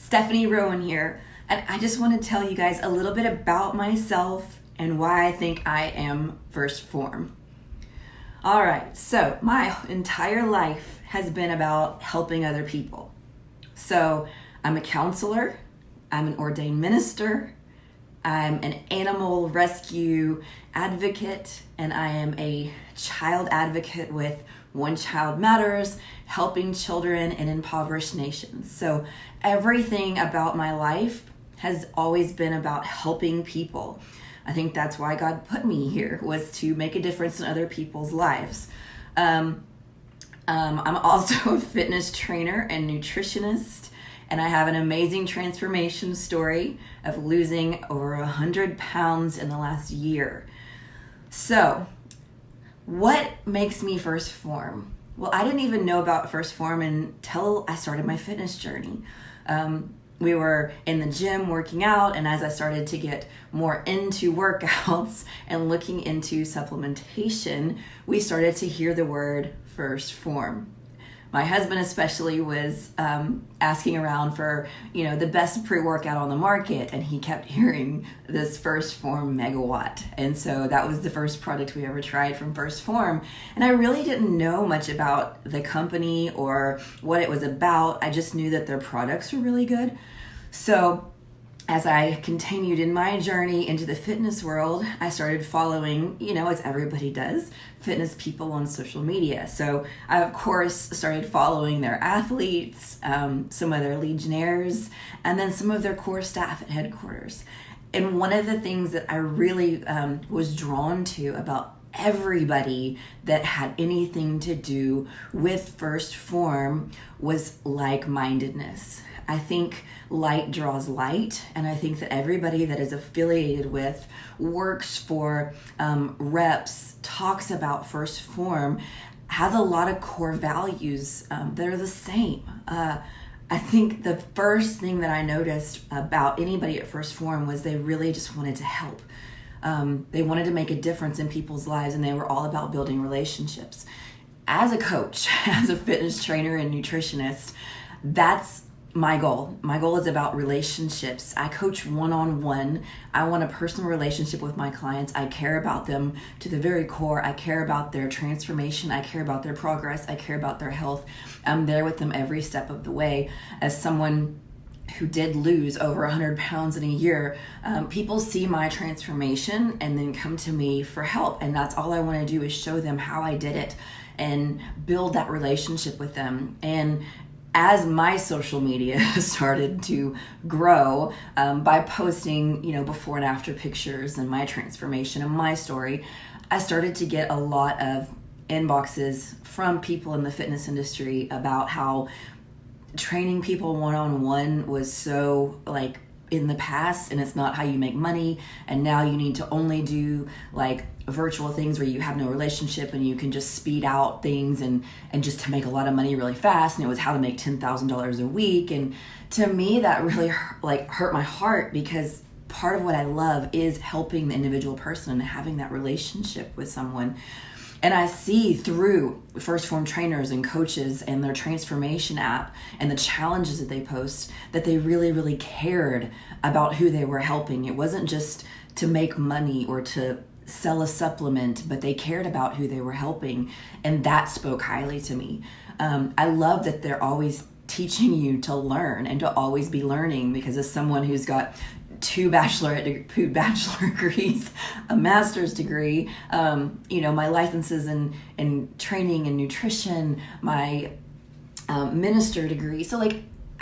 Stephanie Rowan here, and I just want to tell you guys a little bit about myself and why I think I am 1stPhorm. All right, so my entire life has been about helping other people. So I'm a counselor, I'm an ordained minister, I'm an animal rescue advocate, and I am a child advocate with One Child Matters, helping children in impoverished nations. So everything about my life has always been about helping people. I think that's why God put me here, was to make a difference in other people's lives. I'm also a fitness trainer and nutritionist, and I have an amazing transformation story of losing over 100 pounds in the last year. So, what makes me 1stPhorm? Well, I didn't even know about 1stPhorm until I started my fitness journey. We were in the gym working out, and as I started to get more into workouts and looking into supplementation, we started to hear the word 1stPhorm. My husband especially was asking around for, the best pre-workout on the market, and he kept hearing this 1stPhorm Megawatt. And so that was the first product we ever tried from 1stPhorm. And I really didn't know much about the company or what it was about. I just knew that their products were really good. So as I continued in my journey into the fitness world, I started following, as everybody does, fitness people on social media. So I, of course, started following their athletes, some of their legionnaires, and then some of their core staff at headquarters. And one of the things that I really was drawn to about everybody that had anything to do with 1stPhorm was like-mindedness. I think light draws light, and I think that everybody that is affiliated with, works for, reps, talks about 1stPhorm, has a lot of core values that are the same. I think the first thing that I noticed about anybody at 1stPhorm was they really just wanted to help. They wanted to make a difference in people's lives, and they were all about building relationships. As a coach, as a fitness trainer and nutritionist, that's my goal. My goal is about relationships. I coach one-on-one. I want a personal relationship with my clients. I care about them to the very core. I care about their transformation. I care about their progress. I care about their health. I'm there with them every step of the way. As someone who did lose over 100 pounds in a year, people see my transformation and then come to me for help. And that's all I want to do, is show them how I did it and build that relationship with them. And as my social media started to grow, by posting, before and after pictures and my transformation and my story, I started to get a lot of inboxes from people in the fitness industry about how training people one-on-one was so in the past, and it's not how you make money, and now you need to only do virtual things where you have no relationship and you can just speed out things and just to make a lot of money really fast. And it was how to make $10,000 a week. And to me, that really hurt my heart, because part of what I love is helping the individual person and having that relationship with someone. And I see through 1stPhorm trainers and coaches and their transformation app and the challenges that they post, that they really, really cared about who they were helping. It wasn't just to make money or to sell a supplement, but they cared about who they were helping. And that spoke highly to me. I love that they're always teaching you to learn and to always be learning, because as someone who's got 2 bachelor degrees, a master's degree, my licenses in training and nutrition, my minister degree. So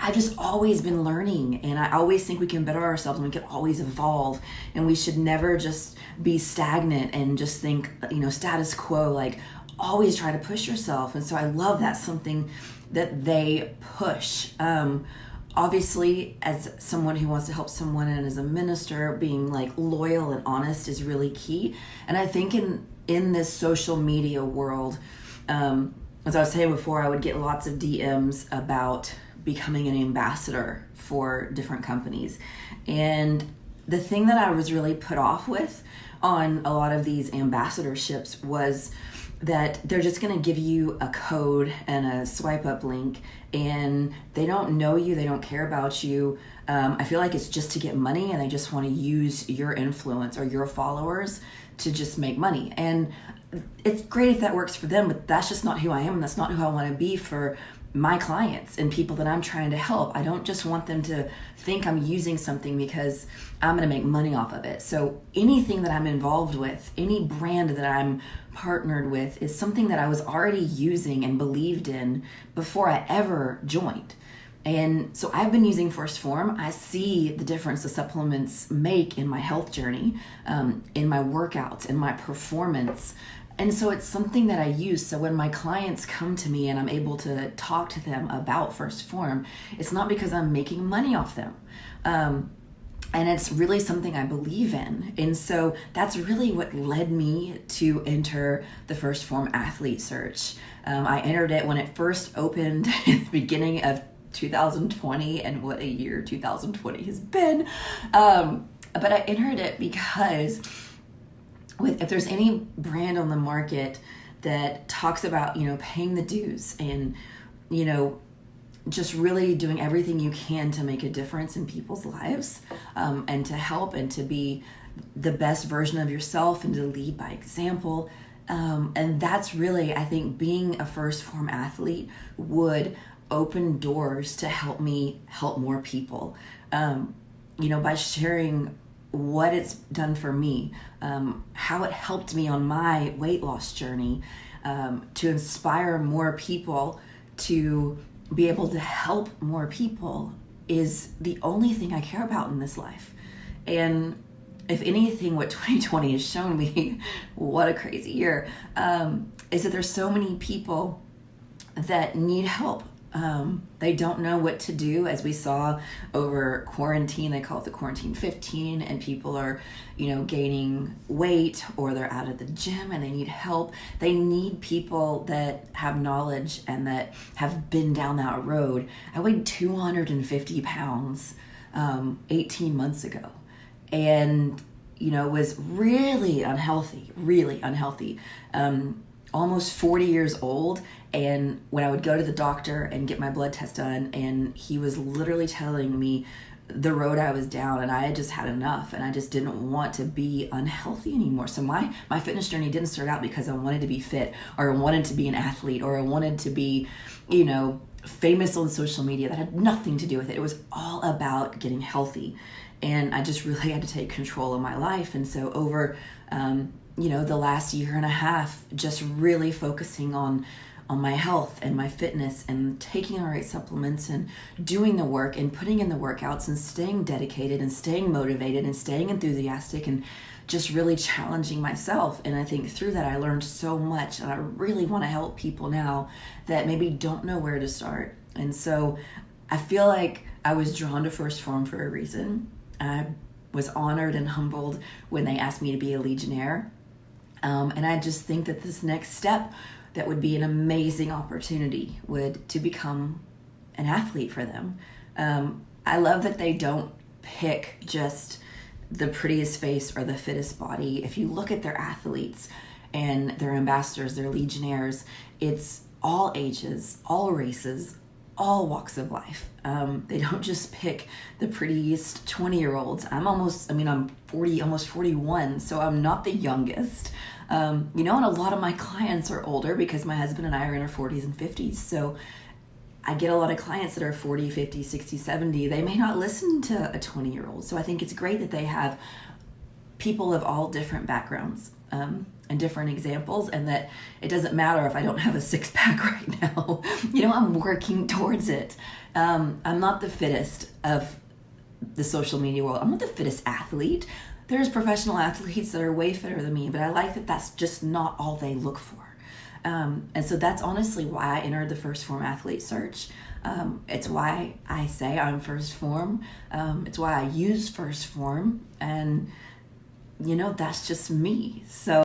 I've just always been learning, and I always think we can better ourselves and we can always evolve, and we should never just be stagnant and just think, status quo, always try to push yourself. And so I love that's something that they push. Obviously, as someone who wants to help someone and as a minister, being loyal and honest is really key. And I think in this social media world, as I was saying before, I would get lots of DMs about becoming an ambassador for different companies. And the thing that I was really put off with on a lot of these ambassadorships was that they're just going to give you a code and a swipe up link, and they don't know you, they don't care about you. I feel like it's just to get money, and they just want to use your influence or your followers to just make money. And it's great if that works for them, but that's just not who I am, and that's not who I want to be for my clients and people that I'm trying to help. I don't just want them to think I'm using something because I'm going to make money off of it. So anything that I'm involved with, any brand that I'm partnered with, is something that I was already using and believed in before I ever joined. And so I've been using 1stPhorm. I see the difference the supplements make in my health journey, in my workouts, in my performance. And so it's something that I use. So when my clients come to me and I'm able to talk to them about 1stPhorm, it's not because I'm making money off them. And it's really something I believe in. And so that's really what led me to enter the 1stPhorm athlete search. I entered it when it first opened in the beginning of 2020, and what a year 2020 has been. But I entered it because if there's any brand on the market that talks about, paying the dues and, just really doing everything you can to make a difference in people's lives, and to help and to be the best version of yourself and to lead by example. And that's really, I think, being a 1stPhorm athlete would open doors to help me help more people, by sharing what it's done for me, how it helped me on my weight loss journey, to inspire more people, to be able to help more people, is the only thing I care about in this life. And if anything, what 2020 has shown me, what a crazy year, is that there's so many people that need help. They don't know what to do, as we saw over quarantine. They call it the quarantine 15, and people are, gaining weight, or they're out of the gym and they need help. They need people that have knowledge and that have been down that road. I weighed 250 pounds 18 months ago, and was really unhealthy, almost 40 years old. And when I would go to the doctor and get my blood test done, and he was literally telling me the road I was down, and I had just had enough, and I just didn't want to be unhealthy anymore. So my fitness journey didn't start out because I wanted to be fit, or I wanted to be an athlete, or I wanted to be, famous on social media. That had nothing to do with it. It was all about getting healthy. And I just really had to take control of my life. And so over, the last year and a half, just really focusing on my health and my fitness, and taking the right supplements and doing the work and putting in the workouts and staying dedicated and staying motivated and staying enthusiastic and just really challenging myself. And I think through that, I learned so much, and I really want to help people now that maybe don't know where to start. And so I feel like I was drawn to 1stPhorm for a reason. I was honored and humbled when they asked me to be a Legionnaire. And I just think that this next step, that would be an amazing opportunity, would to become an athlete for them. I love that they don't pick just the prettiest face or the fittest body. If you look at their athletes and their ambassadors, their Legionnaires, it's all ages, all races, all walks of life. They don't just pick the prettiest 20-year-olds. I'm 40, almost 41, so I'm not the youngest. And a lot of my clients are older because my husband and I are in our 40s and 50s. So I get a lot of clients that are 40, 50, 60, 70. They may not listen to a 20-year-old. So I think it's great that they have people of all different backgrounds, and different examples, and that it doesn't matter if I don't have a six-pack right now. I'm working towards it. I'm not the fittest of the social media world. I'm not the fittest athlete. There's professional athletes that are way fitter than me, but I like that that's just not all they look for. And so that's honestly why I entered the 1stPhorm athlete search. It's why I say I'm 1stPhorm. It's why I use 1stPhorm, and that's just me. So